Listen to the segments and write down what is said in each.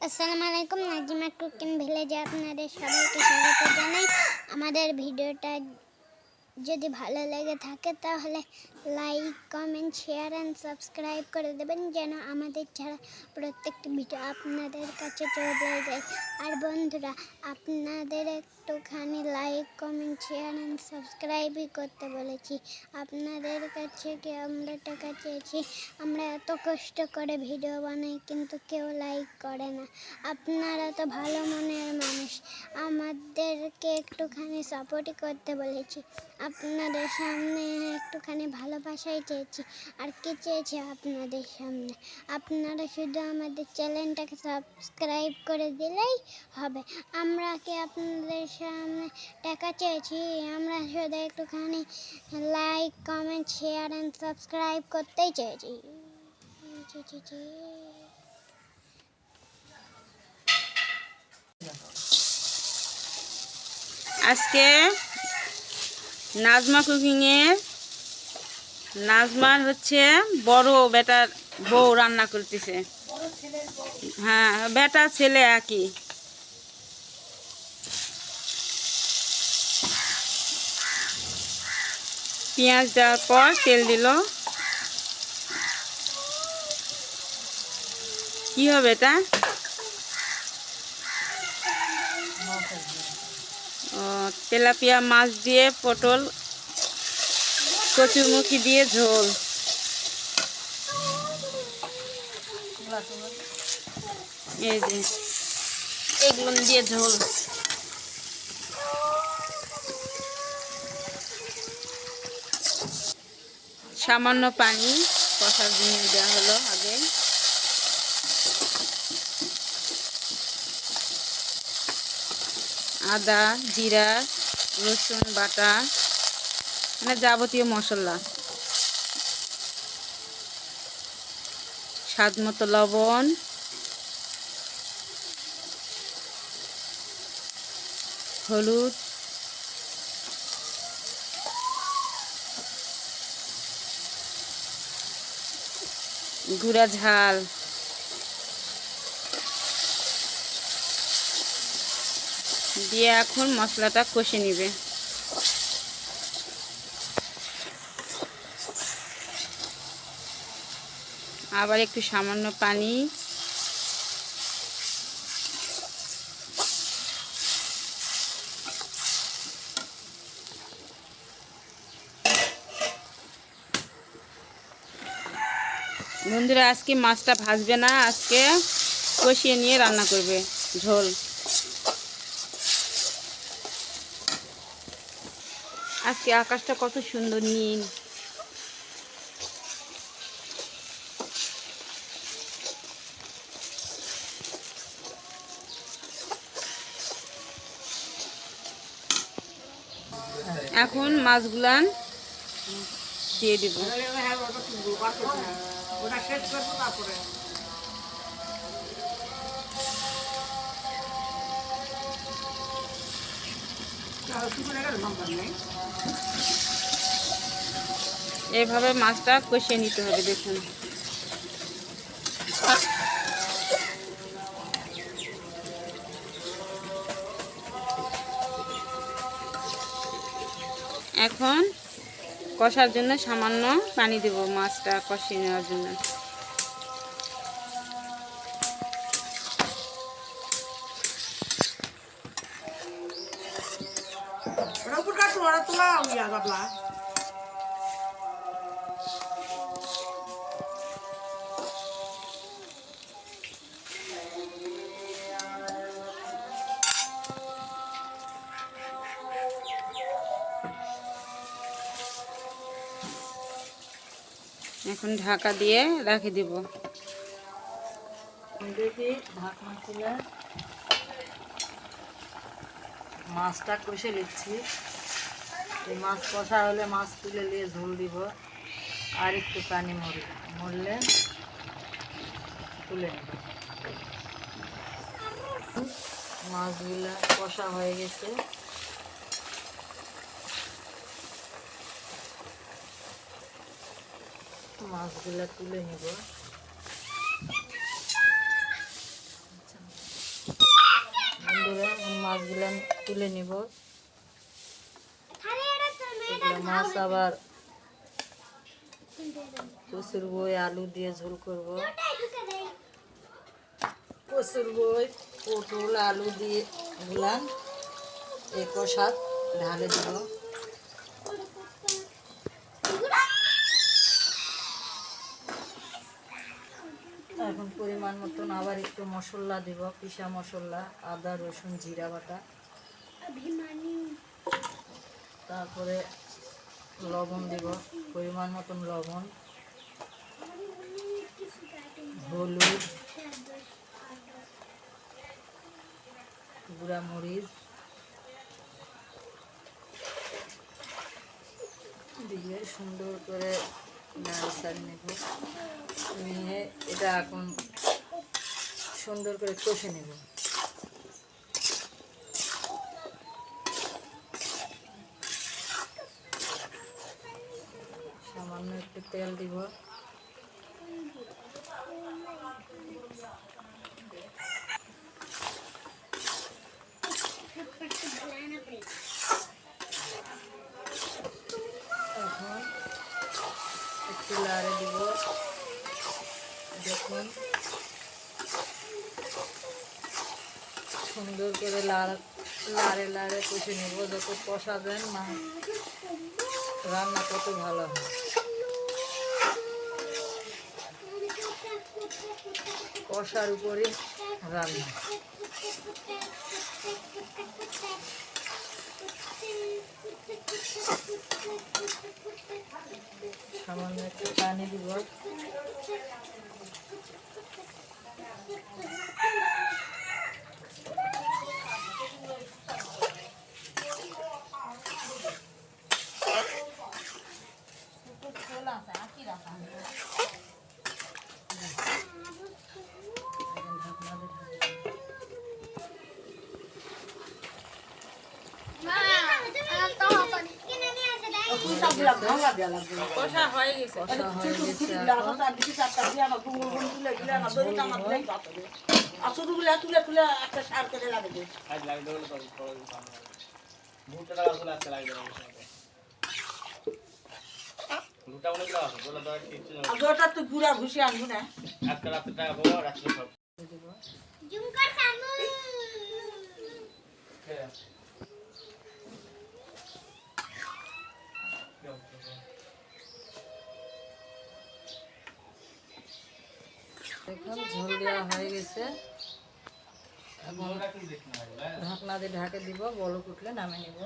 আসসালামু আলাইকুম, নাজিমা কুকিং ভিলেজে আপনাদের সবাইকে স্বাগত জানাই। আমাদের ভিডিওটা যদি ভালো লেগে থাকে তাহলে like, comment, share and subscribe করে দেবেন, যেন আমাদের ছাড়া প্রত্যেকটি ভিডিও আপনাদের কাছে চলে যায়। আর বন্ধুরা, আপনাদের একটুখানি লাইক, কমেন্ট, শেয়ার অ্যান্ড সাবস্ক্রাইবই করতে বলেছি। আপনাদের কাছে কি আমরা টাকা চেয়েছি? আমরা এত কষ্ট করে ভিডিও বানাই, কিন্তু কেউ লাইক করে না। আপনারা তো ভালো মনের মানুষ, আমাদেরকে একটুখানি সাপোর্টই করতে বলেছি। আপনাদের সামনে একটুখানি ভালোবাসাই চেয়েছি, আর কি চেয়েছি আপনাদের সামনে? আপনারা শুধু আমাদের চ্যানেলটাকে সাবস্ক্রাইব করে দিলেই হবে। আমরা কি আপনাদের সামনে টাকা চেয়েছি? আমরা শুধু একটুখানি like, comment, share and subscribe করতেই চেয়েছি। আজকে নাজমা কুকিংয়ের নাজমার হচ্ছে বড় বেটার বউ রান্না করতেছে। হ্যাঁ, বেটা ছেলে একই। পেঁয়াজ দেওয়ার পর তেল দিল। কি হবে এটা? তেলাপিয়া মাছ দিয়ে পটল কচুরমুখী দিয়ে ঝোল। এই যে এগুলো দিয়ে ঝোল। সামান্য পানি কষার জন্য দেওয়া হলো আগে। আদা, জিরা, রসুন বাটা, মানে যাবতীয় মশলা, স্বাদ মতো লবণ, হলুদ, গুঁড়া ঝাল, দিয়ে এখন মশলাটা কষে নিবে। আবার একটু সামান্য পানি, বন্ধুরা আজকে মাছটা ভাজবে না, আজকে কষিয়ে নিয়ে রান্না করবে ঝোল। আজকে আকাশটা কত সুন্দর নীল। এখন মাছগুলান দিয়ে দিব। এভাবে মাছটা কষিয়ে নিতে হবে। দেখুন, এখন কষার জন্য সামান্য পানি দেব, মাছটা কষিয়ে নেওয়ার জন্য। এখন ঢাকা দিয়ে রেখে দিব। দেখি ঢাকনা খুলে মাছটা কষে নিচ্ছি। এই মাছ কষা হলে মাছ তুলে নিয়ে ঝোল দিব, আর একটু পানি মরলে তুলে নেব। মাছগুলা কষা হয়ে গেছে, মাছগুলা তুলে নেব। মাছগুলো তুলে নিব। এগুলো মাছ আবার কচুর বই আলু দিয়ে ঝোল করব। কচুর বই পটল আলু দিয়ে গুলান এই কষা ঢালে দিব। এখন পরিমাণ মতন আবার একটু মশলা দিব, পিসা মশলা, আদা রসুন জিরা বাটা, তারপরে লবণ দিব, পরিমাণ মতন লবণ, হলুদ, গুঁড়া মরিচ দিয়ে সুন্দর করে নাড়াচাড়া নেব। নিয়ে এটা এখন সুন্দর করে কষে নেব। সামান্য একটু তেল দিব। এখন একটু লাড়ে দিব। দেখুন সুন্দর করে লাড়ে লাড়ে কষে নেব। যত কষাবেন রান্না কত ভালো হয়। কষার উপরে রান্না। সামান্য একটু পানি দিব। কষা হয়ে গেছে। গুড়া ঘুষি আনবো না। দেখুন ঝোল দেওয়া হয়ে গেছে। এখন ঢাকনা দিয়ে ঢাকে দিব, বলক উঠলে নামে নিব।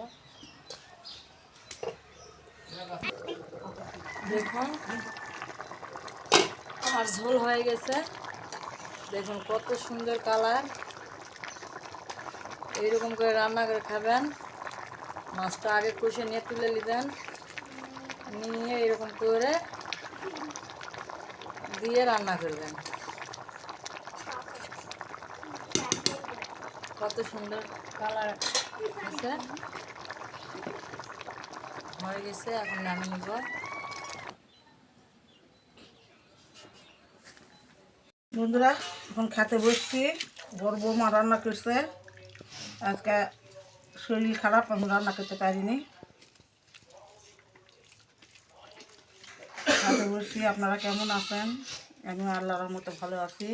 দেখুন আমার ঝোল হয়ে গেছে। দেখুন কত সুন্দর কালার। এইরকম করে রান্না করে খাবেন। মাছটা আগে কষে নিয়ে তুলে নেবেন, নিয়ে এরকম করে দিয়ে রান্না করবেন। কত সুন্দর কালার আছে, হয়ে গেছে। এখন নামিয়ে নিব। বন্ধুরা এখন খেতে বসছি। বড় বৌমা রান্না করছে। আজকে শরীর খারাপ, আমি রান্না করতে পারিনি। খেতে বসছি। আপনারা কেমন আছেন? আমি আল্লাহর মতো ভালো আছি।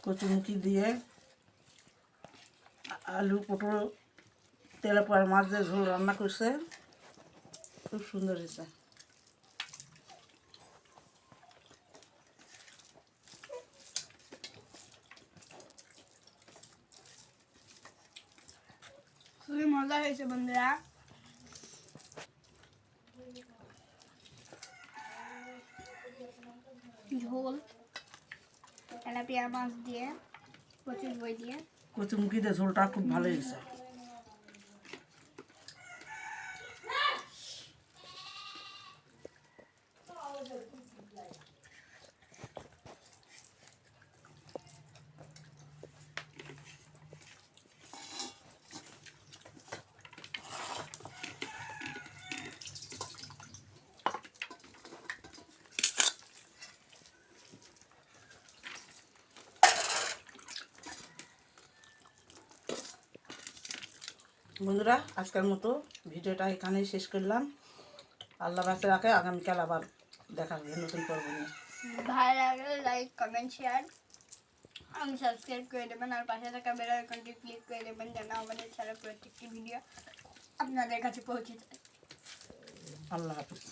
কচুমুখি দিয়ে আলু পটল তেলে পরে মাছ দিয়ে ঝোল রান্না করছে, খুব সুন্দর হয়েছে। খুবই মজা হয়েছে বন্ধুরা। ঝোল তেলাপিয়া মাছ দিয়ে, কচুর বই দিয়ে। কচুমুখি দিয়ে ঝোলটা খুব ভালো হয়েছে। বন্ধুরা আজকের মতো ভিডিওটা এখানেই শেষ করলাম। আল্লাহ বাঁচে রাখে, আগামীকাল আবার দেখা হবে নতুন পর্ব নিয়ে। ভালো লাগলে লাইক কমেন্ট শেয়ার আমি সাবস্ক্রাইব করে দেবেন আর পাশে থাকা বেল আইকনটি ক্লিক করে দেবেন যেন আমাদের ছাড়া প্রত্যেকটি ভিডিও আপনাদের কাছে পৌঁছে যায়। আল্লাহ হাফিজ।